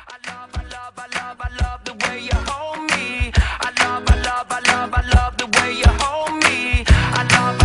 I love the way you hold me. I love the way you hold me. I love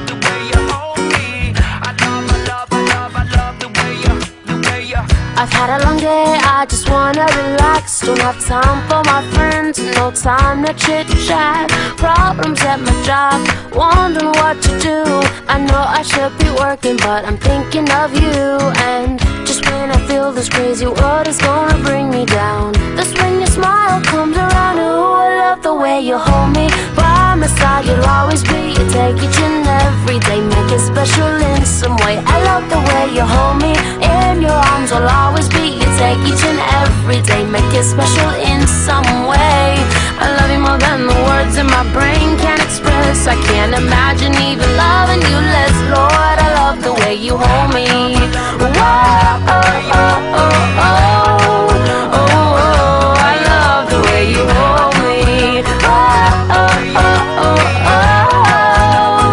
the way you hold me. I love the way you. I've had a long day, I just wanna relax. Don't have time for my friends, no time to chit chat. Problems at my job, wondering what to do. I know I should be working, but I'm thinking of you. And just when I feel this crazy world is gonna bring me down, that's when your smile comes around. Ooh, I love the way you hold me. By my side you'll always be. You take each and every day, make it special in some way. I love the way you hold me. In your arms I'll always be. You take each and every day, make it special in some way. I love you more than the words in my brain can express. I can't imagine even loving you less. Lord, I love the way you hold me. Whoa, oh, oh, oh, oh, oh, oh, I love the way you hold me. Oh, oh, oh, oh,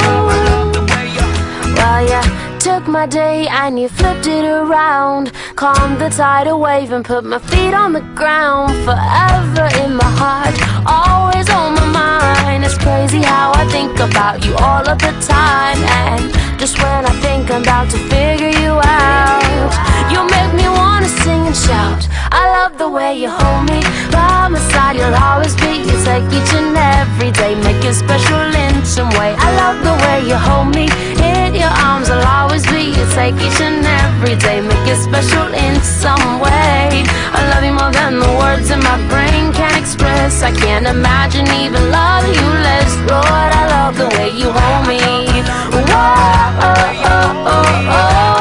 oh. Well, you took my day and you flipped it around, calmed the tidal wave and put my feet on the ground. Forever in my heart, always on my mind. It's crazy how I think about you all of the time. And just when I think I'm about to figure you out, you make me wanna sing and shout. I love the way you hold me. By my side you'll always be. You take each and every day, make it special in some way. I love the way you hold me. In your arms I'll always be. You take each and every day, make it special in some way. I love you more than the words in my brain can express. I can't imagine even loving you less. Lord, I love the way you hold me. Whoa, oh, oh, oh, oh.